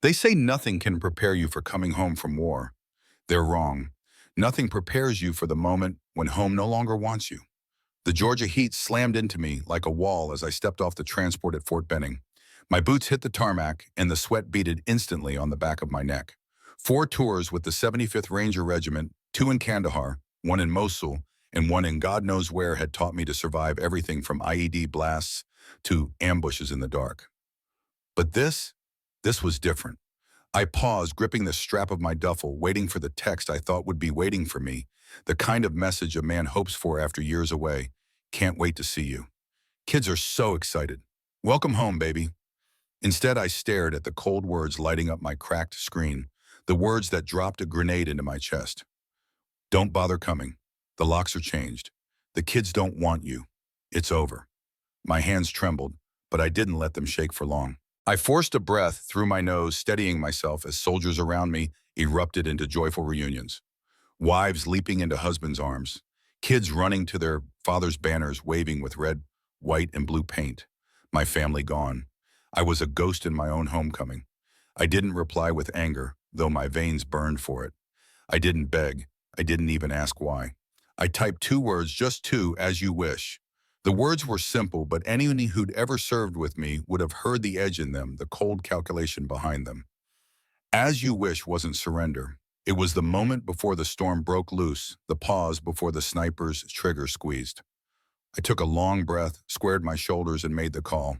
They say nothing can prepare you for coming home from war. They're wrong. Nothing prepares you for the moment when home no longer wants you. The Georgia heat slammed into me like a wall as I stepped off the transport at Fort Benning. My boots hit the tarmac and the sweat beaded instantly on the back of my neck. 4 tours with the 75th Ranger Regiment, 2 in Kandahar, 1 in Mosul, and 1 in God knows where had taught me to survive everything from IED blasts to ambushes in the dark. But this was different. I paused, gripping the strap of my duffel, waiting for the text I thought would be waiting for me, the kind of message a man hopes for after years away. Can't wait to see you. Kids are so excited. Welcome home, baby. Instead, I stared at the cold words lighting up my cracked screen, the words that dropped a grenade into my chest. Don't bother coming. The locks are changed. The kids don't want you. It's over. My hands trembled, but I didn't let them shake for long. I forced a breath through my nose, steadying myself as soldiers around me erupted into joyful reunions. Wives leaping into husbands' arms, kids running to their father's banners waving with red, white, and blue paint. My family gone. I was a ghost in my own homecoming. I didn't reply with anger, though my veins burned for it. I didn't beg. I didn't even ask why. I typed 2 words, just 2, as you wish. The words were simple, but anyone who'd ever served with me would have heard the edge in them, the cold calculation behind them. As you wish wasn't surrender. It was the moment before the storm broke loose, the pause before the sniper's trigger squeezed. I took a long breath, squared my shoulders, and made the call.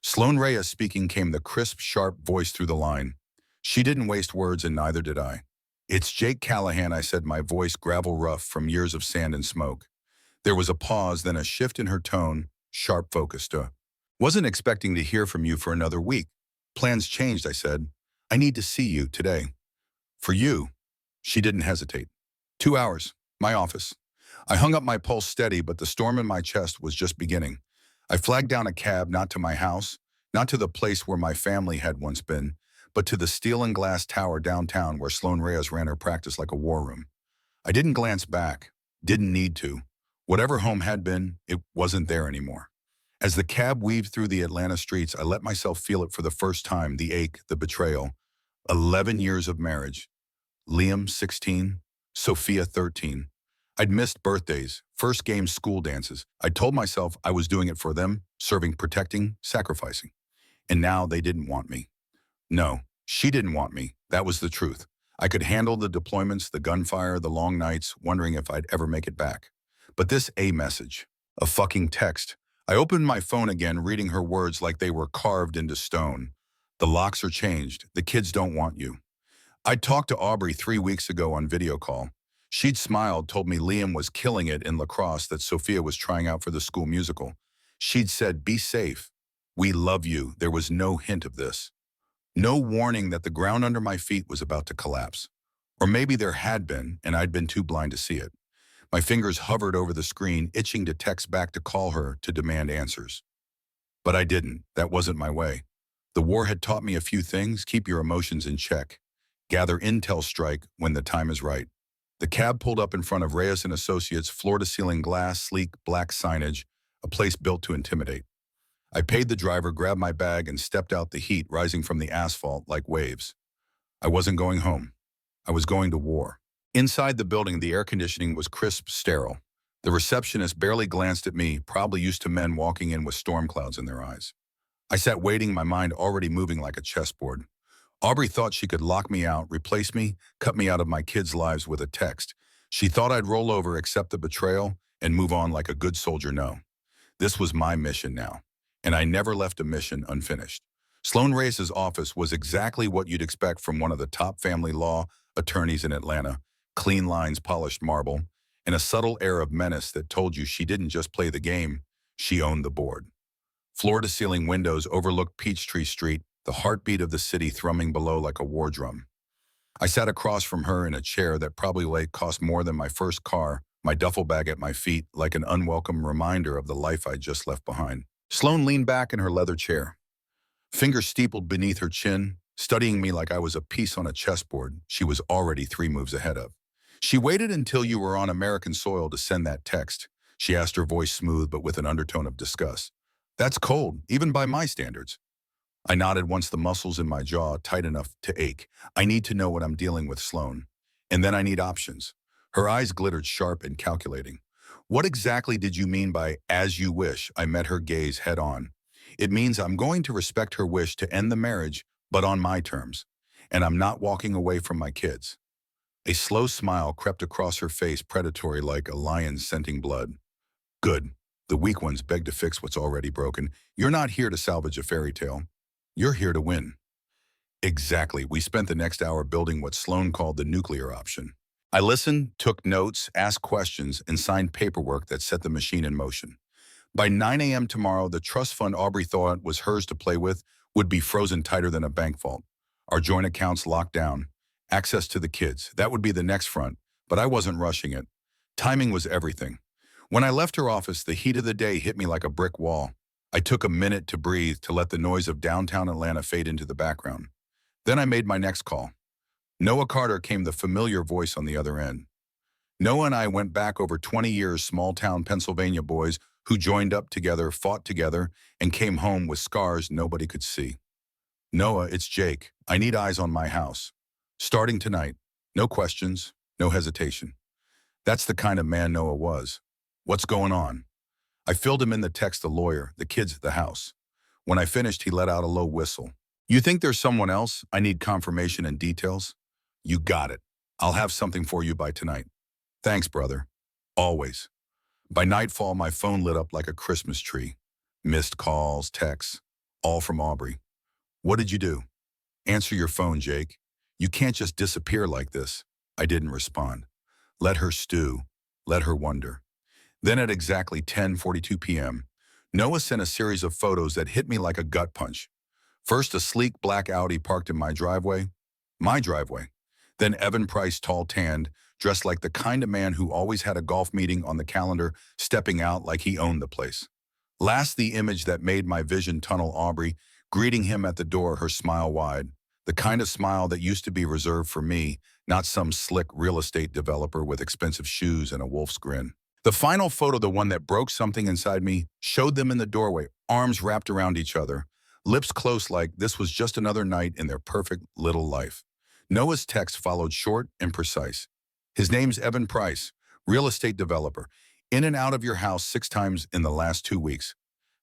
Sloan Reyes speaking came the crisp, sharp voice through the line. She didn't waste words, and neither did I. It's Jake Callahan, I said, my voice gravel rough from years of sand and smoke. There was a pause, then a shift in her tone, sharp focused. Wasn't expecting to hear from you for another week. Plans changed, I said. I need to see you today. For you. She didn't hesitate. 2 hours. My office. I hung up my pulse steady, but the storm in my chest was just beginning. I flagged down a cab, not to my house, not to the place where my family had once been, but to the steel and glass tower downtown where Sloan Reyes ran her practice like a war room. I didn't glance back. Didn't need to. Whatever home had been, it wasn't there anymore. As the cab weaved through the Atlanta streets, I let myself feel it for the first time, the ache, the betrayal. 11 years of marriage. Liam, 16. Sophia, 13. I'd missed birthdays, first games, school dances. I told myself I was doing it for them, serving, protecting, sacrificing. And now they didn't want me. No, she didn't want me. That was the truth. I could handle the deployments, the gunfire, the long nights, wondering if I'd ever make it back. But this message, a fucking text. I opened my phone again, reading her words like they were carved into stone. The locks are changed. The kids don't want you. I'd talked to Aubrey 3 weeks ago on video call. She'd smiled, told me Liam was killing it in lacrosse, that Sophia was trying out for the school musical. She'd said, be safe. We love you. There was no hint of this. No warning that the ground under my feet was about to collapse. Or maybe there had been, and I'd been too blind to see it. My fingers hovered over the screen, itching to text back, to call her, to demand answers. But I didn't. That wasn't my way. The war had taught me a few things. Keep your emotions in check. Gather intel, strike when the time is right. The cab pulled up in front of Reyes and Associates, floor-to-ceiling glass, sleek black signage, a place built to intimidate. I paid the driver, grabbed my bag, and stepped out, the heat rising from the asphalt like waves. I wasn't going home. I was going to war. Inside the building, the air conditioning was crisp, sterile. The receptionist barely glanced at me, probably used to men walking in with storm clouds in their eyes. I sat waiting, my mind already moving like a chessboard. Aubrey thought she could lock me out, replace me, cut me out of my kids' lives with a text. She thought I'd roll over, accept the betrayal, and move on like a good soldier. No. This was my mission now, and I never left a mission unfinished. Sloan Reyes' office was exactly what you'd expect from one of the top family law attorneys in Atlanta. Clean lines, polished marble, and a subtle air of menace that told you she didn't just play the game, she owned the board. Floor-to-ceiling windows overlooked Peachtree Street, the heartbeat of the city thrumming below like a war drum. I sat across from her in a chair that probably cost more than my first car, my duffel bag at my feet, like an unwelcome reminder of the life I'd just left behind. Sloan leaned back in her leather chair, fingers steepled beneath her chin, studying me like I was a piece on a chessboard she was already 3 moves ahead of. She waited until you were on American soil to send that text, she asked, her voice smooth but with an undertone of disgust. That's cold, even by my standards. I nodded once the muscles in my jaw tight enough to ache. I need to know what I'm dealing with, Sloan. And then I need options. Her eyes glittered sharp and calculating. What exactly did you mean by as you wish? I met her gaze head on. It means I'm going to respect her wish to end the marriage, but on my terms. And I'm not walking away from my kids. A slow smile crept across her face, predatory like a lion scenting blood. Good. The weak ones beg to fix what's already broken. You're not here to salvage a fairy tale. You're here to win. Exactly. We spent the next hour building what Sloan called the nuclear option. I listened, took notes, asked questions, and signed paperwork that set the machine in motion. By 9 a.m. tomorrow, the trust fund Aubrey thought was hers to play with would be frozen tighter than a bank vault. Our joint accounts locked down. Access to the kids. That would be the next front, but I wasn't rushing it. Timing was everything. When I left her office, the heat of the day hit me like a brick wall. I took a minute to breathe, to let the noise of downtown Atlanta fade into the background. Then I made my next call. Noah Carter came, the familiar voice on the other end. Noah and I went back over 20 years, small-town Pennsylvania boys who joined up together, fought together, and came home with scars nobody could see. Noah, it's Jake. I need eyes on my house. Starting tonight. No questions, no hesitation. That's the kind of man Noah was. What's going on? I filled him in, the text, the lawyer, the kids, the house. When I finished, he let out a low whistle. You think there's someone else? I need confirmation and details. You got it. I'll have something for you by tonight. Thanks, brother. Always. By nightfall, my phone lit up like a Christmas tree. Missed calls, texts, all from Aubrey. What did you do? Answer your phone, Jake. You can't just disappear like this. I didn't respond. Let her stew. Let her wonder. Then at exactly 10:42 p.m., Noah sent a series of photos that hit me like a gut punch. First, a sleek black Audi parked in my driveway. My driveway. Then Evan Price, tall, tanned, dressed like the kind of man who always had a golf meeting on the calendar, stepping out like he owned the place. Last, the image that made my vision tunnel, Aubrey, greeting him at the door, her smile wide. The kind of smile that used to be reserved for me, not some slick real estate developer with expensive shoes and a wolf's grin. The final photo, the one that broke something inside me, showed them in the doorway, arms wrapped around each other, lips close like this was just another night in their perfect little life. Noah's text followed, short and precise. His name's Evan Price, real estate developer, in and out of your house 6 times in the last 2 weeks.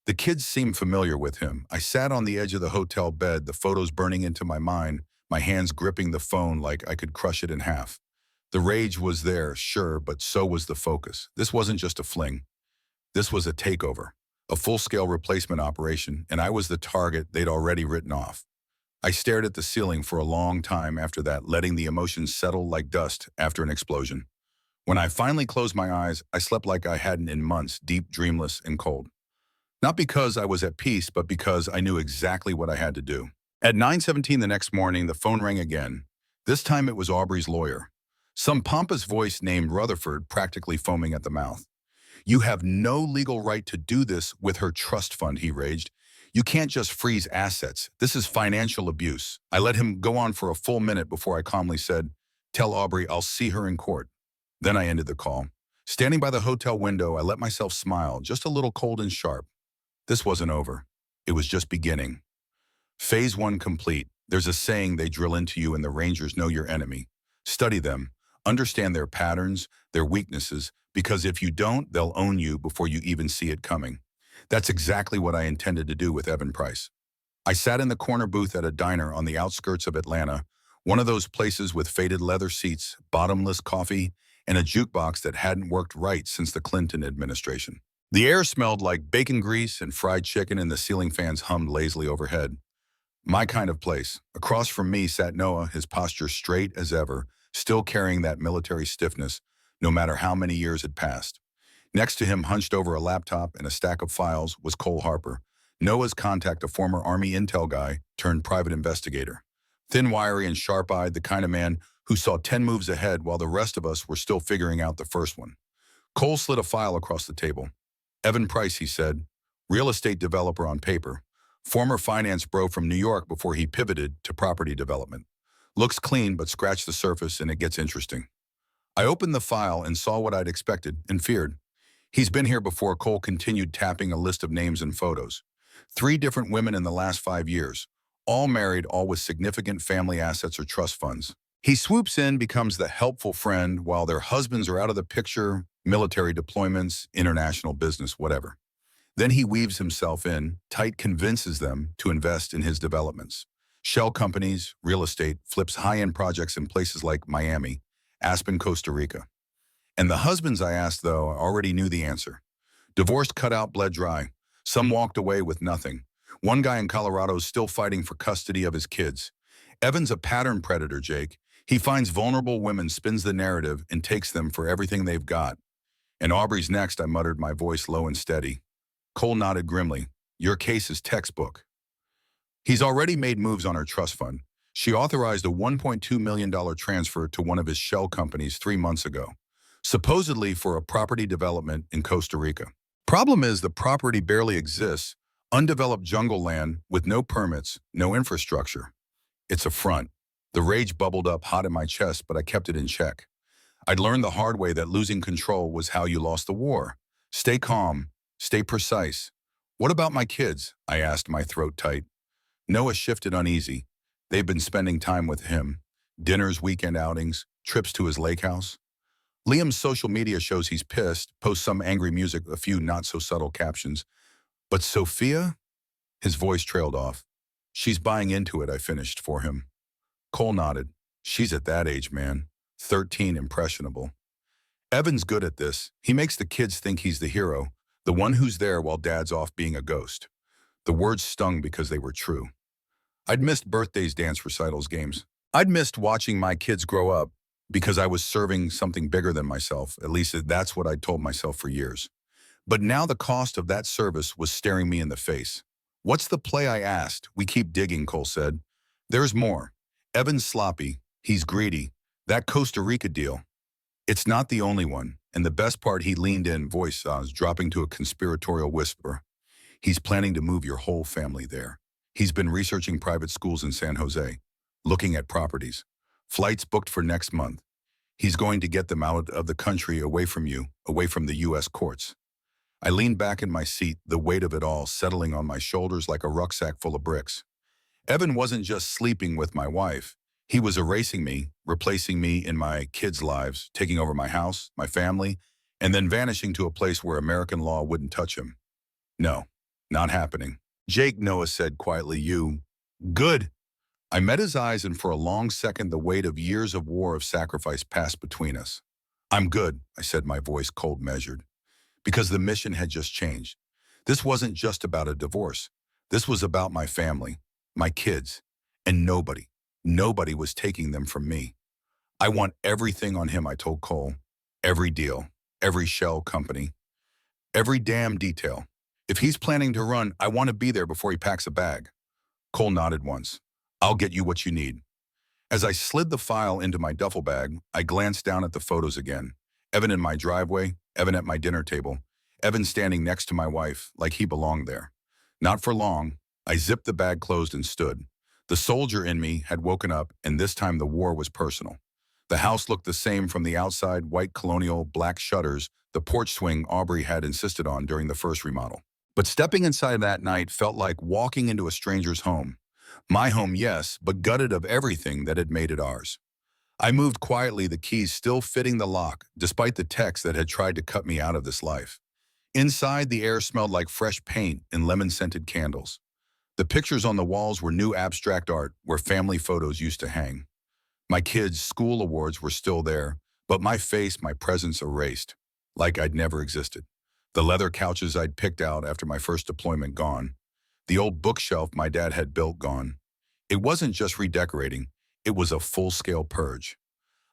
The kids seemed familiar with him. I sat on the edge of the hotel bed, the photos burning into my mind, my hands gripping the phone like I could crush it in half. The rage was there, sure, but so was the focus. This wasn't just a fling. This was a takeover, a full-scale replacement operation, and I was the target they'd already written off. I stared at the ceiling for a long time after that, letting the emotions settle like dust after an explosion. When I finally closed my eyes, I slept like I hadn't in months, deep, dreamless, and cold. Not because I was at peace, but because I knew exactly what I had to do. At 9:17 the next morning, the phone rang again. This time it was Aubrey's lawyer. Some pompous voice named Rutherford, practically foaming at the mouth. You have no legal right to do this with her trust fund, he raged. You can't just freeze assets. This is financial abuse. I let him go on for a full minute before I calmly said, tell Aubrey I'll see her in court. Then I ended the call. Standing by the hotel window, I let myself smile, just a little cold and sharp. This wasn't over. It was just beginning. Phase 1 complete. There's a saying they drill into you, and the Rangers know your enemy. Study them. Understand their patterns, their weaknesses, because if you don't, they'll own you before you even see it coming. That's exactly what I intended to do with Evan Price. I sat in the corner booth at a diner on the outskirts of Atlanta, one of those places with faded leather seats, bottomless coffee, and a jukebox that hadn't worked right since the Clinton administration. The air smelled like bacon grease and fried chicken, and the ceiling fans hummed lazily overhead. My kind of place. Across from me sat Noah, his posture straight as ever, still carrying that military stiffness, no matter how many years had passed. Next to him, hunched over a laptop and a stack of files, was Cole Harper, Noah's contact, a former Army intel guy turned private investigator. Thin, wiry, and sharp-eyed, the kind of man who saw 10 moves ahead while the rest of us were still figuring out the first one. Cole slid a file across the table. Evan Price, he said, real estate developer on paper, former finance bro from New York before he pivoted to property development. Looks clean, but scratch the surface and it gets interesting. I opened the file and saw what I'd expected and feared. He's been here before. Cole continued, tapping a list of names and photos. 3 different women in the last 5 years, all married, all with significant family assets or trust funds. He swoops in, becomes the helpful friend while their husbands are out of the picture, military deployments, international business, whatever. Then he weaves himself in, tight convinces them to invest in his developments. Shell companies, real estate, flips high-end projects in places like Miami, Aspen, Costa Rica. And the husbands I asked, though, already knew the answer. Divorced, cut out, bled dry. Some walked away with nothing. One guy in Colorado is still fighting for custody of his kids. Evan's a pattern predator, Jake. He finds vulnerable women, spins the narrative, and takes them for everything they've got. And Aubrey's next, I muttered, my voice low and steady. Cole nodded grimly. Your case is textbook. He's already made moves on her trust fund. She authorized a $1.2 million transfer to one of his shell companies 3 months ago, supposedly for a property development in Costa Rica. Problem is the property barely exists, undeveloped jungle land with no permits, no infrastructure. It's a front. The rage bubbled up hot in my chest, but I kept it in check. I'd learned the hard way that losing control was how you lost the war. Stay calm, stay precise. What about my kids? I asked, my throat tight. Noah shifted uneasy. They've been spending time with him. Dinners, weekend outings, trips to his lake house. Liam's social media shows he's pissed, posts some angry music, a few not-so-subtle captions. But Sophia? His voice trailed off. She's buying into it, I finished for him. Cole nodded. She's at that age, man. 13, impressionable. Evan's good at this. He makes the kids think he's the hero, the one who's there while dad's off being a ghost. The words stung because they were true. I'd missed birthdays, dance recitals, games. I'd missed watching my kids grow up because I was serving something bigger than myself. At least that's what I'd told myself for years. But now the cost of that service was staring me in the face. What's the play, I asked. We keep digging, Cole said. There's more. Evan's sloppy. He's greedy. That Costa Rica deal. It's not the only one. And the best part, he leaned in, voice dropping to a conspiratorial whisper. He's planning to move your whole family there. He's been researching private schools in San Jose, looking at properties. Flights booked for next month. He's going to get them out of the country, away from you, away from the U.S. courts. I leaned back in my seat, the weight of it all settling on my shoulders like a rucksack full of bricks. Evan wasn't just sleeping with my wife. He was erasing me, replacing me in my kids' lives, taking over my house, my family, and then vanishing to a place where American law wouldn't touch him. No, not happening. Jake, Noah said quietly, you. Good. I met his eyes, and for a long second the weight of years of war, of sacrifice passed between us. I'm good, I said, my voice cold measured, because the mission had just changed. This wasn't just about a divorce. This was about my family, my kids, and nobody was taking them from me. I want everything on him, I told Cole. Every deal, every shell company, every damn detail. If he's planning to run, I want to be there before he packs a bag. Cole nodded once. I'll get you what you need. As I slid the file into my duffel bag, I glanced down at the photos again. Evan in my driveway, Evan at my dinner table, Evan standing next to my wife like he belonged there. Not for long, I zipped the bag closed and stood. The soldier in me had woken up, and this time the war was personal. The house looked the same from the outside, white colonial, black shutters, the porch swing Aubrey had insisted on during the first remodel. But stepping inside that night felt like walking into a stranger's home. My home, yes, but gutted of everything that had made it ours. I moved quietly, the keys still fitting the lock, despite the texts that had tried to cut me out of this life. Inside, the air smelled like fresh paint and lemon-scented candles. The pictures on the walls were new abstract art where family photos used to hang. My kids' school awards were still there, but my face, my presence erased, like I'd never existed. The leather couches I'd picked out after my first deployment gone. The old bookshelf my dad had built gone. It wasn't just redecorating, it was a full-scale purge.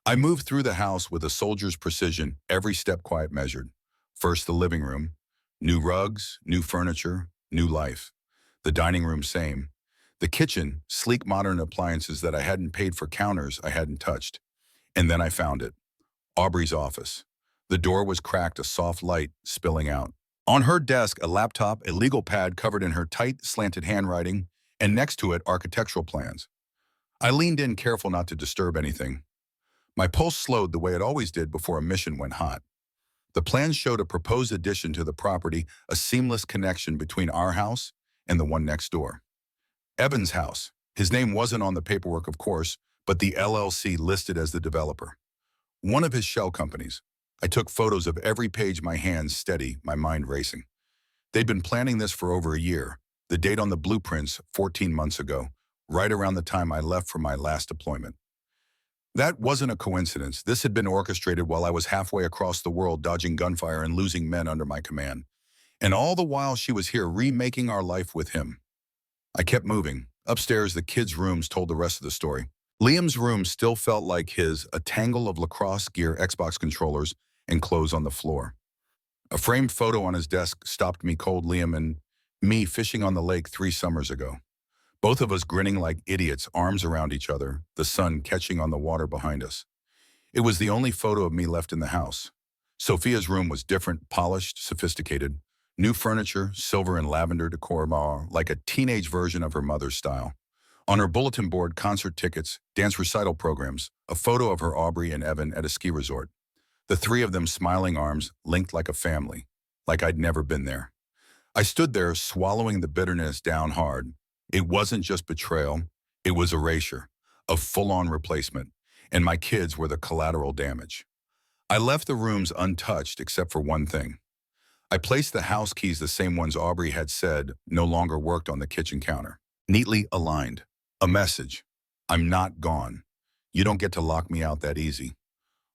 I moved through the house with a soldier's precision, every step quiet measured. First the living room. New rugs, new furniture, new life. The dining room, same. The kitchen, sleek modern appliances that I hadn't paid for, counters I hadn't touched. And then I found it. Aubrey's office. The door was cracked, a soft light spilling out. On her desk, a laptop, a legal pad covered in her tight, slanted handwriting, and next to it, architectural plans. I leaned in, careful not to disturb anything. My pulse slowed the way it always did before a mission went hot. The plans showed a proposed addition to the property, a seamless connection between our house and the one next door. Evan's house. His name wasn't on the paperwork, of course, but the LLC listed as the developer. One of his shell companies. I took photos of every page, my hands steady, my mind racing. They'd been planning this for over a year. The date on the blueprints, 14 months ago, right around the time I left for my last deployment. That wasn't a coincidence. This had been orchestrated while I was halfway across the world dodging gunfire and losing men under my command. And all the while she was here remaking our life with him. I kept moving. Upstairs, the kids' rooms told the rest of the story. Liam's room still felt like his, a tangle of lacrosse gear, Xbox controllers, and clothes on the floor. A framed photo on his desk stopped me cold. Liam and me fishing on the lake 3 summers ago. Both of us grinning like idiots, arms around each other, the sun catching on the water behind us. It was the only photo of me left in the house. Sophia's room was different, polished, sophisticated. New furniture, silver and lavender decor, like a teenage version of her mother's style. On her bulletin board, concert tickets, dance recital programs, a photo of her, Aubrey and Evan, at a ski resort. The 3 of them smiling, arms linked like a family, like I'd never been there. I stood there, swallowing the bitterness down hard. It wasn't just betrayal, it was erasure, a full-on replacement, and my kids were the collateral damage. I left the rooms untouched except for one thing. I placed the house keys, the same ones Aubrey had said no longer worked, on the kitchen counter, neatly aligned. A message: I'm not gone. You don't get to lock me out that easy.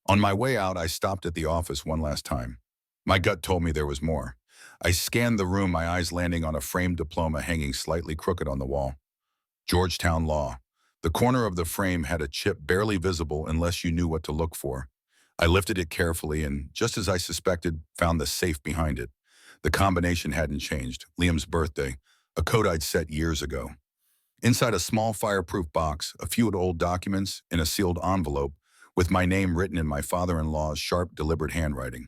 On my way out, I stopped at the office one last time. My gut told me there was more. I scanned the room, my eyes landing on a framed diploma hanging slightly crooked on the wall. Georgetown Law. The corner of the frame had a chip barely visible unless you knew what to look for. I lifted it carefully and, just as I suspected, found the safe behind it. The combination hadn't changed. Liam's birthday, a code I'd set years ago. Inside a small fireproof box, a few old documents in a sealed envelope with my name written in my father-in-law's sharp, deliberate handwriting.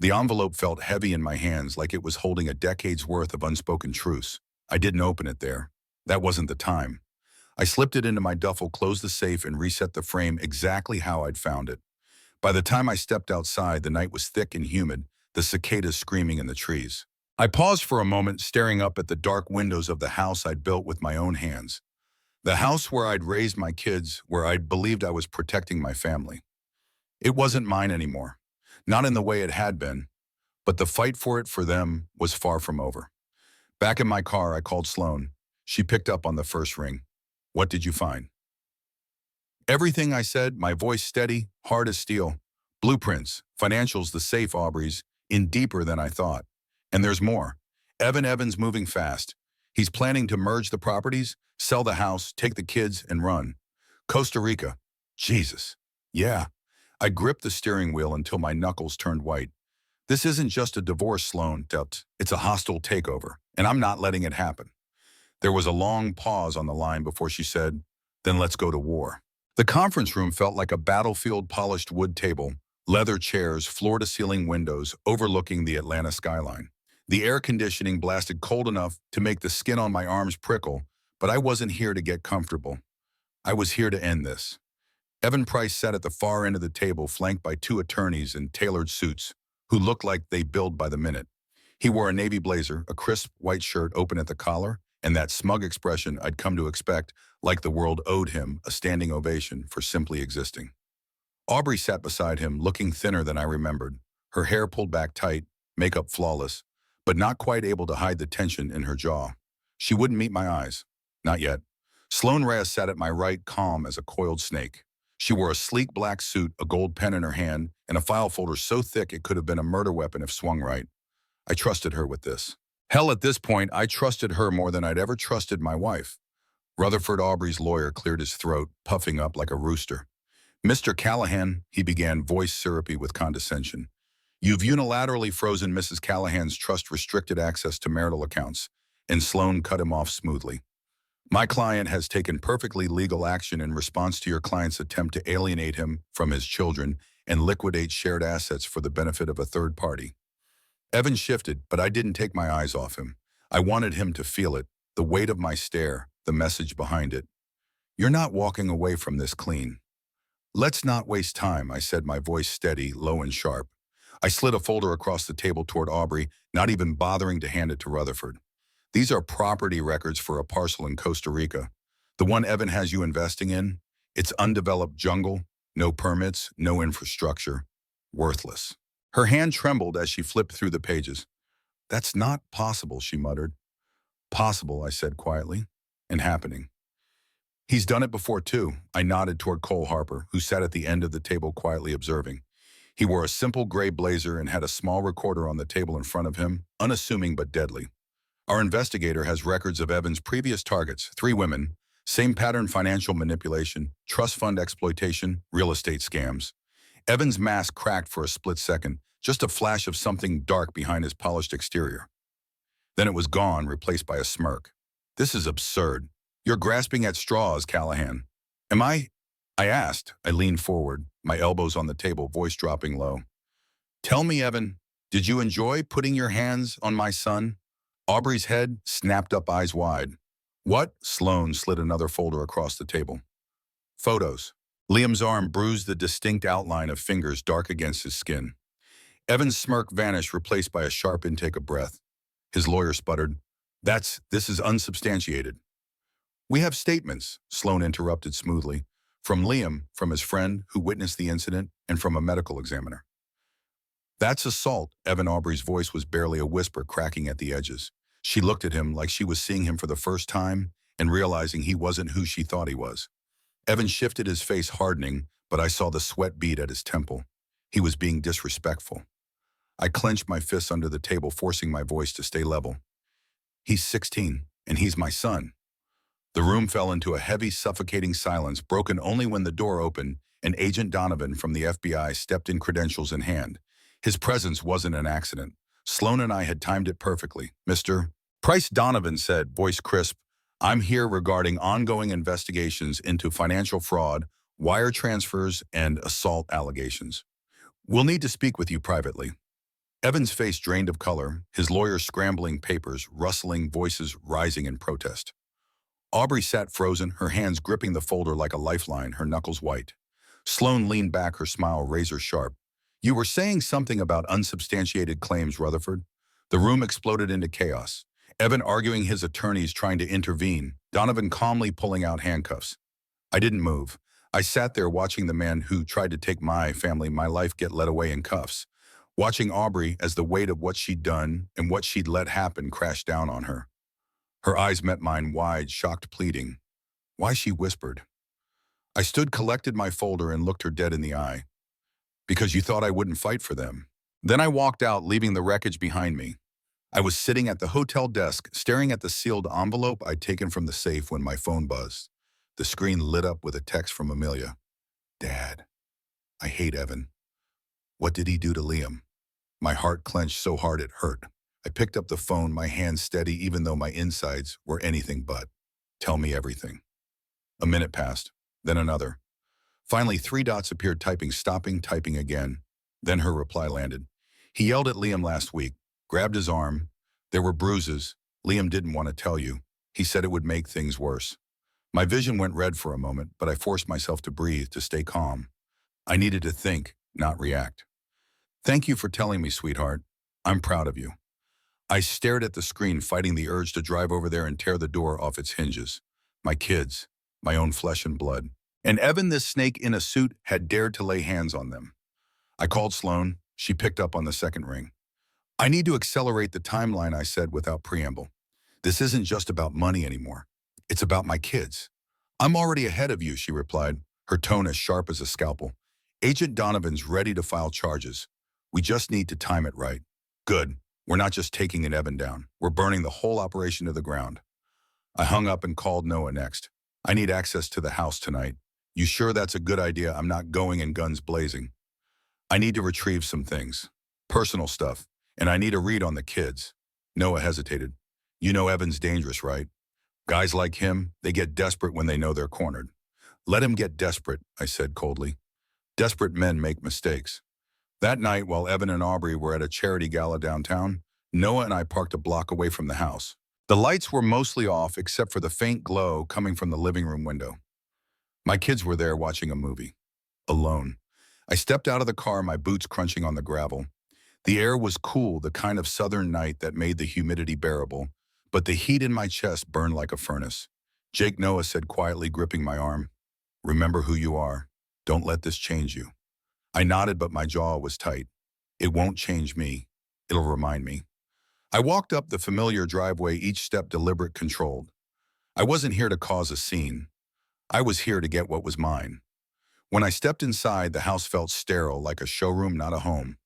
The envelope felt heavy in my hands, like it was holding a decade's worth of unspoken truths. I didn't open it there. That wasn't the time. I slipped it into my duffel, closed the safe, and reset the frame exactly how I'd found it. By the time I stepped outside, the night was thick and humid, the cicadas screaming in the trees. I paused for a moment, staring up at the dark windows of the house I'd built with my own hands. The house where I'd raised my kids, where I'd believed I was protecting my family. It wasn't mine anymore. Not in the way it had been, but the fight for it for them was far from over. Back in my car, I called Sloan. She picked up on the first ring. What did you find? Everything, I said, my voice steady, hard as steel. Blueprints, financials, the safe, Aubrey's, in deeper than I thought. And there's more. Evan's moving fast. He's planning to merge the properties, sell the house, take the kids, and run. Costa Rica. Jesus. Yeah. I gripped the steering wheel until my knuckles turned white. This isn't just a divorce, Sloan. It's a hostile takeover, and I'm not letting it happen. There was a long pause on the line before she said, then let's go to war. The conference room felt like a battlefield, polished wood table, leather chairs, floor-to-ceiling windows overlooking the Atlanta skyline. The air conditioning blasted cold enough to make the skin on my arms prickle, but I wasn't here to get comfortable. I was here to end this. Evan Price sat at the far end of the table, flanked by 2 attorneys in tailored suits, who looked like they billed by the minute. He wore a navy blazer, a crisp white shirt open at the collar, and that smug expression I'd come to expect, like the world owed him a standing ovation for simply existing. Aubrey sat beside him, looking thinner than I remembered, her hair pulled back tight, makeup flawless, but not quite able to hide the tension in her jaw. She wouldn't meet my eyes. Not yet. Sloan Reyes sat at my right, calm as a coiled snake. She wore a sleek black suit, a gold pen in her hand, and a file folder so thick it could have been a murder weapon if swung right. I trusted her with this. Hell, at this point, I trusted her more than I'd ever trusted my wife. Rutherford, Aubrey's lawyer, cleared his throat, puffing up like a rooster. Mr. Callahan, he began, voice syrupy with condescension. You've unilaterally frozen Mrs. Callahan's trust-restricted access to marital accounts, and Sloan cut him off smoothly. My client has taken perfectly legal action in response to your client's attempt to alienate him from his children and liquidate shared assets for the benefit of a third party. Evan shifted, but I didn't take my eyes off him. I wanted him to feel it, the weight of my stare, the message behind it. You're not walking away from this clean. Let's not waste time, I said, my voice steady, low and sharp. I slid a folder across the table toward Aubrey, not even bothering to hand it to Rutherford. These are property records for a parcel in Costa Rica. The one Evan has you investing in, it's undeveloped jungle, no permits, no infrastructure. Worthless. Her hand trembled as she flipped through the pages. That's not possible, she muttered. Possible, I said quietly, and happening. He's done it before too. I nodded toward Cole Harper, who sat at the end of the table quietly observing. He wore a simple gray blazer and had a small recorder on the table in front of him, unassuming but deadly. Our investigator has records of Evan's previous targets, 3 women, same pattern: financial manipulation, trust fund exploitation, real estate scams. Evan's mask cracked for a split second, just a flash of something dark behind his polished exterior. Then it was gone, replaced by a smirk. This is absurd. You're grasping at straws, Callahan. Am I? I asked. I leaned forward, my elbows on the table, voice dropping low. Tell me, Evan, did you enjoy putting your hands on my son? Aubrey's head snapped up, eyes wide. What? Sloan slid another folder across the table. Photos. Liam's arm bruised the distinct outline of fingers dark against his skin. Evan's smirk vanished, replaced by a sharp intake of breath. His lawyer sputtered, This is unsubstantiated. We have statements, Sloan interrupted smoothly, from Liam, from his friend who witnessed the incident, and from a medical examiner. That's assault. Evan Aubrey's voice was barely a whisper, cracking at the edges. She looked at him like she was seeing him for the first time and realizing he wasn't who she thought he was. Evan shifted, his face hardening, but I saw the sweat bead at his temple. He was being disrespectful. I clenched my fists under the table, forcing my voice to stay level. He's 16, and he's my son. The room fell into a heavy, suffocating silence, broken only when the door opened and Agent Donovan from the FBI stepped in, credentials in hand. His presence wasn't an accident. Sloan and I had timed it perfectly. Mr. Price, Donovan said, voice crisp, I'm here regarding ongoing investigations into financial fraud, wire transfers, and assault allegations. We'll need to speak with you privately. Evan's face drained of color, his lawyer scrambling papers, rustling, voices rising in protest. Aubrey sat frozen, her hands gripping the folder like a lifeline, her knuckles white. Sloan leaned back, her smile razor sharp. You were saying something about unsubstantiated claims, Rutherford. The room exploded into chaos. Evan arguing, his attorneys trying to intervene, Donovan calmly pulling out handcuffs. I didn't move. I sat there watching the man who tried to take my family, my life, get led away in cuffs. Watching Aubrey as the weight of what she'd done and what she'd let happen crashed down on her. Her eyes met mine, wide, shocked, pleading. Why, she whispered. I stood, collected my folder, and looked her dead in the eye. Because you thought I wouldn't fight for them. Then I walked out, leaving the wreckage behind me. I was sitting at the hotel desk, staring at the sealed envelope I'd taken from the safe when my phone buzzed. The screen lit up with a text from Amelia. Dad, I hate Evan. What did he do to Liam? My heart clenched so hard it hurt. I picked up the phone, my hands steady even though my insides were anything but. Tell me everything. A minute passed, then another. Finally, 3 dots appeared, typing, stopping, typing again. Then her reply landed. He yelled at Liam last week, grabbed his arm. There were bruises. Liam didn't want to tell you. He said it would make things worse. My vision went red for a moment, but I forced myself to breathe, to stay calm. I needed to think, not react. Thank you for telling me, sweetheart. I'm proud of you. I stared at the screen, fighting the urge to drive over there and tear the door off its hinges. My kids, my own flesh and blood. And Evan, this snake in a suit, had dared to lay hands on them. I called Sloan. She picked up on the second ring. I need to accelerate the timeline, I said without preamble. This isn't just about money anymore. It's about my kids. I'm already ahead of you, she replied, her tone as sharp as a scalpel. Agent Donovan's ready to file charges. We just need to time it right. Good. We're not just taking an Evan down. We're burning the whole operation to the ground. I hung up and called Noah next. I need access to the house tonight. You sure that's a good idea? I'm not going in guns blazing. I need to retrieve some things. Personal stuff. And I need a read on the kids. Noah hesitated. You know Evan's dangerous, right? Guys like him, they get desperate when they know they're cornered. Let him get desperate, I said coldly. Desperate men make mistakes. That night, while Evan and Aubrey were at a charity gala downtown, Noah and I parked a block away from the house. The lights were mostly off except for the faint glow coming from the living room window. My kids were there watching a movie. Alone. I stepped out of the car, my boots crunching on the gravel. The air was cool, the kind of southern night that made the humidity bearable, but the heat in my chest burned like a furnace. Jake Noah said quietly, gripping my arm, "Remember who you are. Don't let this change you." I nodded, but my jaw was tight. It won't change me. It'll remind me. I walked up the familiar driveway, each step deliberate, controlled. I wasn't here to cause a scene. I was here to get what was mine. When I stepped inside, the house felt sterile, like a showroom, not a home.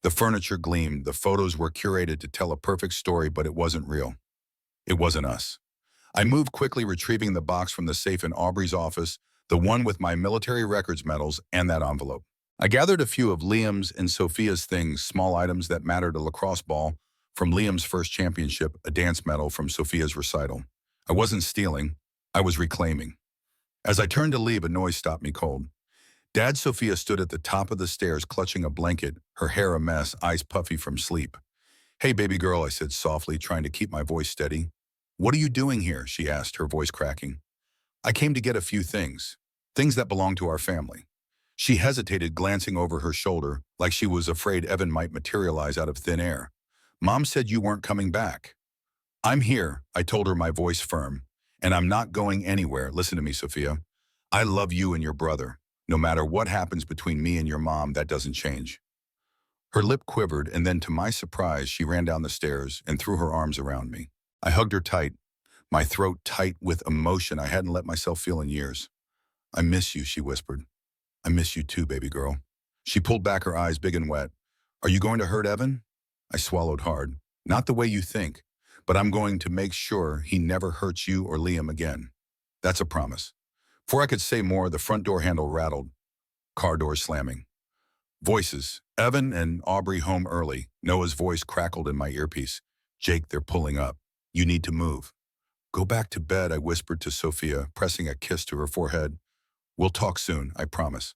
The furniture gleamed, the photos were curated to tell a perfect story, but it wasn't real. It wasn't us. I moved quickly, retrieving the box from the safe in Aubrey's office, the one with my military records medals and that envelope. I gathered a few of Liam's and Sophia's things, small items that mattered: a lacrosse ball from Liam's first championship, a dance medal from Sophia's recital. I wasn't stealing, I was reclaiming. As I turned to leave, a noise stopped me cold. Dad Sophia stood at the top of the stairs, clutching a blanket, her hair a mess, eyes puffy from sleep. "Hey, baby girl," I said softly, trying to keep my voice steady. "What are you doing here?" she asked, her voice cracking. "I came to get a few things. Things that belong to our family." She hesitated, glancing over her shoulder, like she was afraid Evan might materialize out of thin air. "Mom said you weren't coming back." "I'm here," I told her, my voice firm. "And I'm not going anywhere. Listen to me, Sophia. I love you and your brother. No matter what happens between me and your mom, that doesn't change." Her lip quivered, and then to my surprise, she ran down the stairs and threw her arms around me. I hugged her tight, my throat tight with emotion I hadn't let myself feel in years. "I miss you," she whispered. "I miss you too, baby girl." She pulled back, her eyes big and wet. "Are you going to hurt Evan?" I swallowed hard. "Not the way you think, but I'm going to make sure he never hurts you or Liam again. That's a promise." Before I could say more, the front door handle rattled, car door slamming. Voices. Evan and Aubrey home early. Noah's voice crackled in my earpiece. "Jake, they're pulling up. You need to move." "Go back to bed," I whispered to Sophia, pressing a kiss to her forehead. "We'll talk soon, I promise."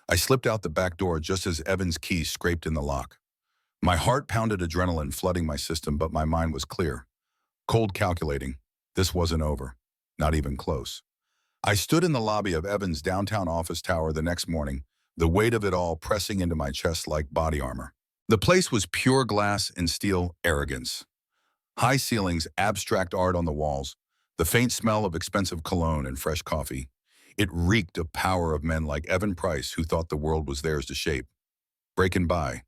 I slipped out the back door just as Evan's keys scraped in the lock. My heart pounded, adrenaline flooding my system, but my mind was clear. Cold, calculating. This wasn't over. Not even close. I stood in the lobby of Evan's downtown office tower the next morning, the weight of it all pressing into my chest like body armor. The place was pure glass and steel arrogance. High ceilings, abstract art on the walls, the faint smell of expensive cologne and fresh coffee. It reeked of power, of men like Evan Price who thought the world was theirs to shape. Breaking by.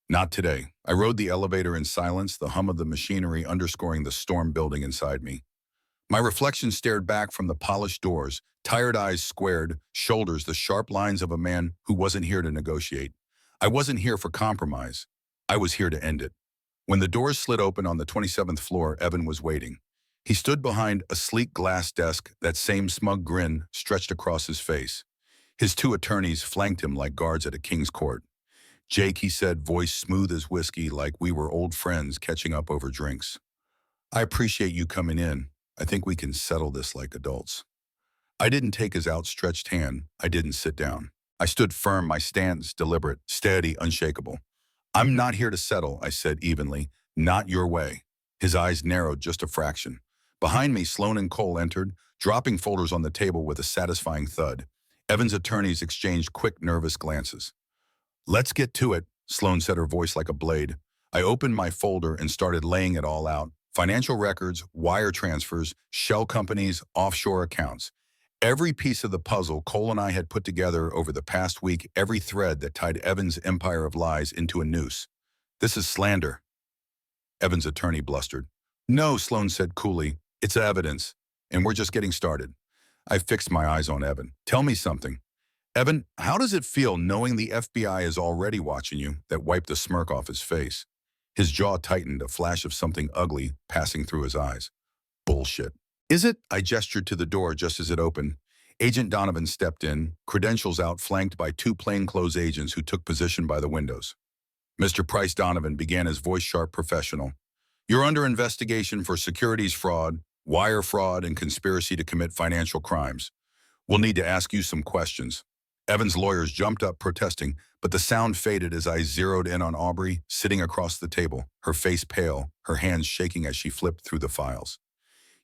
Not today. I rode the elevator in silence, the hum of the machinery underscoring the storm building inside me. My reflection stared back from the polished doors, tired eyes squared, shoulders the sharp lines of a man who wasn't here to negotiate. I wasn't here for compromise. I was here to end it. When the doors slid open on the 27th floor, Evan was waiting. He stood behind a sleek glass desk, that same smug grin stretched across his face. His two attorneys flanked him like guards at a king's court. "Jake," he said, voice smooth as whiskey, like we were old friends catching up over drinks. "I appreciate you coming in. I think we can settle this like adults." I didn't take his outstretched hand. I didn't sit down. I stood firm, my stance deliberate, steady, unshakable. "I'm not here to settle," I said evenly. "Not your way." His eyes narrowed just a fraction. Behind me, Sloan and Cole entered, dropping folders on the table with a satisfying thud. Evan's attorneys exchanged quick, nervous glances. "Let's get to it," Sloan said, her voice like a blade. I opened my folder and started laying it all out. Financial records, wire transfers, shell companies, offshore accounts. Every piece of the puzzle Cole and I had put together over the past week, every thread that tied Evan's empire of lies into a noose. "This is slander," Evan's attorney blustered. "No," Sloan said coolly. "It's evidence, and we're just getting started." I fixed my eyes on Evan. "Tell me something. Evan, how does it feel knowing the FBI is already watching you?" That wiped a smirk off his face. His jaw tightened, a flash of something ugly passing through his eyes. "Bullshit." "Is it?" I gestured to the door just as it opened. Agent Donovan stepped in, credentials out, flanked by two plainclothes agents who took position by the windows. "Mr. Price," Donovan began, his voice sharp, professional. "You're under investigation for securities fraud, wire fraud, and conspiracy to commit financial crimes. We'll need to ask you some questions." Evan's lawyers jumped up, protesting, but the sound faded as I zeroed in on Aubrey, sitting across the table, her face pale, her hands shaking as she flipped through the files.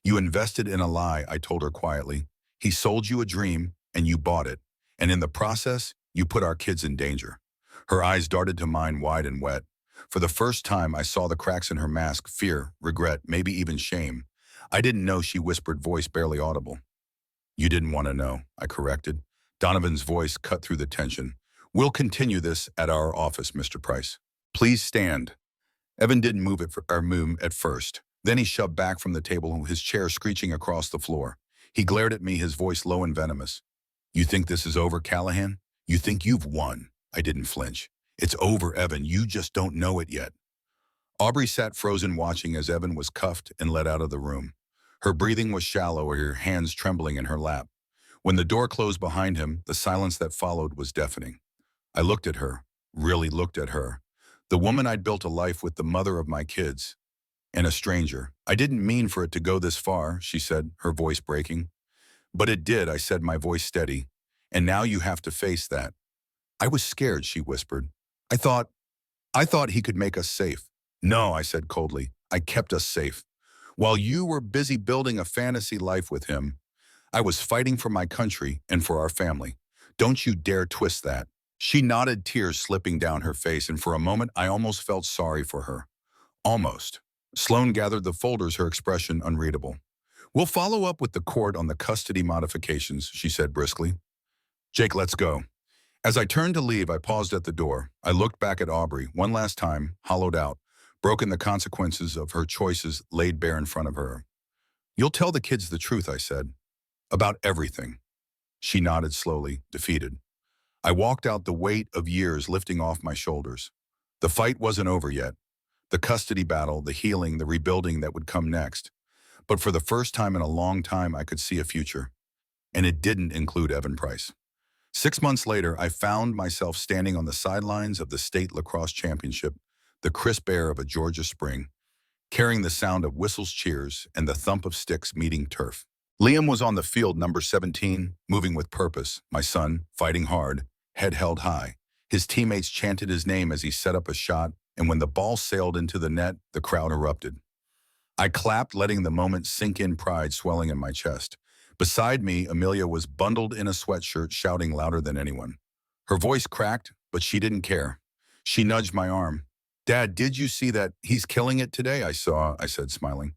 "You invested in a lie," I told her quietly. "He sold you a dream, and you bought it. And in the process, you put our kids in danger." Her eyes darted to mine, wide and wet. For the first time, I saw the cracks in her mask, fear, regret, maybe even shame. I didn't know, she whispered, voice barely audible. You didn't want to know, I corrected. Donovan's voice cut through the tension. We'll continue this at our office, Mr. Price. Please stand. Evan didn't move at first. Then he shoved back from the table, his chair screeching across the floor. He glared at me, his voice low and venomous. You think this is over, Callahan? You think you've won? I didn't flinch. It's over, Evan. You just don't know it yet. Aubrey sat frozen, watching as Evan was cuffed and led out of the room. Her breathing was shallow, her hands trembling in her lap. When the door closed behind him, the silence that followed was deafening. I looked at her, really looked at her. The woman I'd built a life with, the mother of my kids, and a stranger. I didn't mean for it to go this far, she said, her voice breaking. But it did, I said, my voice steady. And now you have to face that. I was scared, she whispered. I thought he could make us safe. No, I said coldly. I kept us safe. While you were busy building a fantasy life with him, I was fighting for my country and for our family. Don't you dare twist that. She nodded, tears slipping down her face, and for a moment I almost felt sorry for her. Almost. Sloan gathered the folders, her expression unreadable. We'll follow up with the court on the custody modifications, she said briskly. Jake, let's go. As I turned to leave, I paused at the door. I looked back at Aubrey, one last time, hollowed out, broken, the consequences of her choices laid bare in front of her. You'll tell the kids the truth, I said. About everything. She nodded slowly, defeated. I walked out, the weight of years lifting off my shoulders. The fight wasn't over yet. The custody battle, the healing, the rebuilding that would come next. But for the first time in a long time, I could see a future. And it didn't include Evan Price. 6 months later, I found myself standing on the sidelines of the state lacrosse championship, the crisp air of a Georgia spring, carrying the sound of whistles, cheers, and the thump of sticks meeting turf. Liam was on the field, number 17, moving with purpose, my son, fighting hard, head held high. His teammates chanted his name as he set up a shot, and when the ball sailed into the net, the crowd erupted. I clapped, letting the moment sink in, pride swelling in my chest. Beside me, Amelia was bundled in a sweatshirt, shouting louder than anyone. Her voice cracked, but she didn't care. She nudged my arm. Dad, did you see that? He's killing it today, I said, smiling.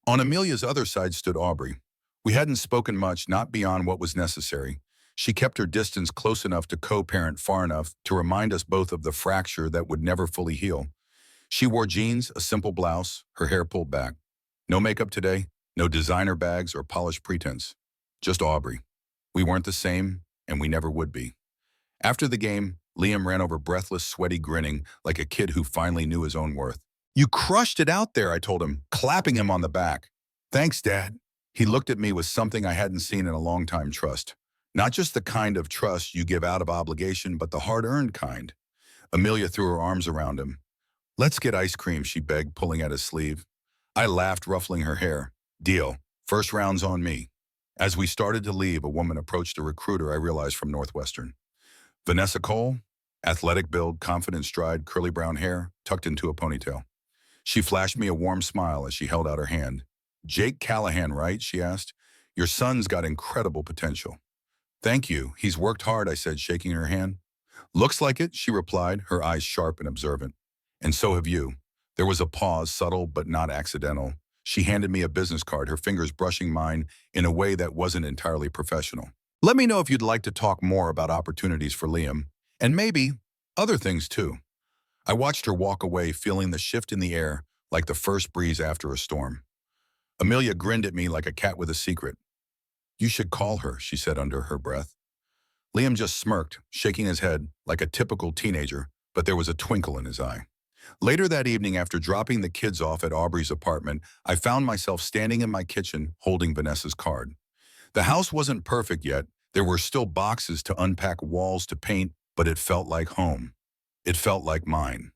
On Amelia's other side stood Aubrey. We hadn't spoken much, not beyond what was necessary. She kept her distance close enough to co-parent, far enough to remind us both of the fracture that would never fully heal. She wore jeans, a simple blouse, her hair pulled back. No makeup today, no designer bags or polished pretense. Just Aubrey. We weren't the same, and we never would be. After the game, Liam ran over, breathless, sweaty, grinning, like a kid who finally knew his own worth. You crushed it out there, I told him, clapping him on the back. Thanks, Dad. He looked at me with something I hadn't seen in a long time: trust. Not just the kind of trust you give out of obligation, but the hard-earned kind. Amelia threw her arms around him. Let's get ice cream, she begged, pulling at his sleeve. I laughed, ruffling her hair. Deal. First round's on me. As we started to leave, a woman approached, a recruiter I realized from Northwestern. Vanessa Cole, athletic build, confident stride, curly brown hair, tucked into a ponytail. She flashed me a warm smile as she held out her hand. Jake Callahan, right? She asked. Your son's got incredible potential. Thank you. He's worked hard, I said, shaking her hand. Looks like it, she replied, her eyes sharp and observant. And so have you. There was a pause, subtle but not accidental. She handed me a business card, her fingers brushing mine in a way that wasn't entirely professional. Let me know if you'd like to talk more about opportunities for Liam, and maybe other things too. I watched her walk away, feeling the shift in the air like the first breeze after a storm. Amelia grinned at me like a cat with a secret. You should call her, she said under her breath. Liam just smirked, shaking his head like a typical teenager, but there was a twinkle in his eye. Later that evening, after dropping the kids off at Aubrey's apartment, I found myself standing in my kitchen holding Vanessa's card. The house wasn't perfect yet. There were still boxes to unpack, walls to paint, but it felt like home. It felt like mine.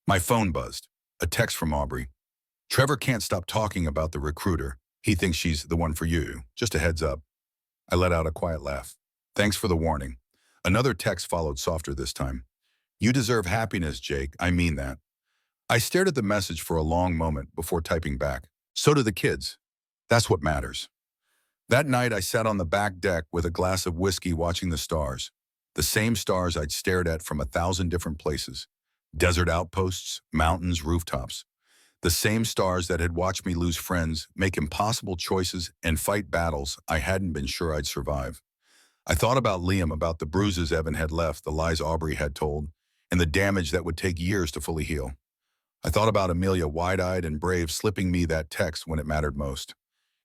My phone buzzed. A text from Aubrey. Trevor can't stop talking about the recruiter. He thinks she's the one for you. Just a heads up. I let out a quiet laugh. Thanks for the warning. Another text followed, softer this time. You deserve happiness, Jake. I mean that. I stared at the message for a long moment before typing back. So do the kids. That's what matters. That night, I sat on the back deck with a glass of whiskey watching the stars. The same stars I'd stared at from 1,000 different places. Desert outposts, mountains, rooftops. The same stars that had watched me lose friends, make impossible choices, and fight battles I hadn't been sure I'd survive. I thought about Liam, about the bruises Evan had left, the lies Aubrey had told, and the damage that would take years to fully heal. I thought about Amelia, wide-eyed and brave, slipping me that text when it mattered most.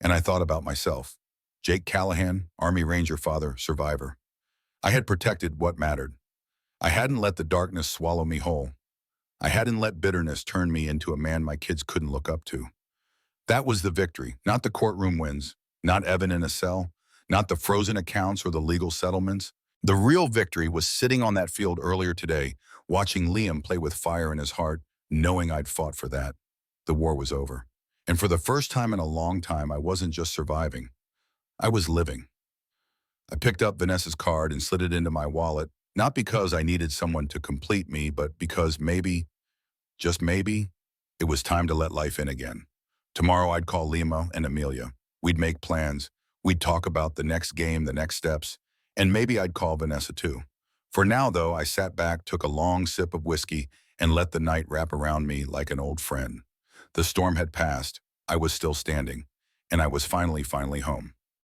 And I thought about myself. Jake Callahan, Army Ranger father, survivor. I had protected what mattered. I hadn't let the darkness swallow me whole. I hadn't let bitterness turn me into a man my kids couldn't look up to. That was the victory, not the courtroom wins, not Evan in a cell, not the frozen accounts or the legal settlements. The real victory was sitting on that field earlier today, watching Liam play with fire in his heart, knowing I'd fought for that. The war was over. And for the first time in a long time, I wasn't just surviving. I was living. I picked up Vanessa's card and slid it into my wallet, not because I needed someone to complete me, but because maybe, just maybe, it was time to let life in again. Tomorrow I'd call Lima and Amelia. We'd make plans. We'd talk about the next game, the next steps, and maybe I'd call Vanessa too. For now, though, I sat back, took a long sip of whiskey, and let the night wrap around me like an old friend. The storm had passed. I was still standing, and I was finally home.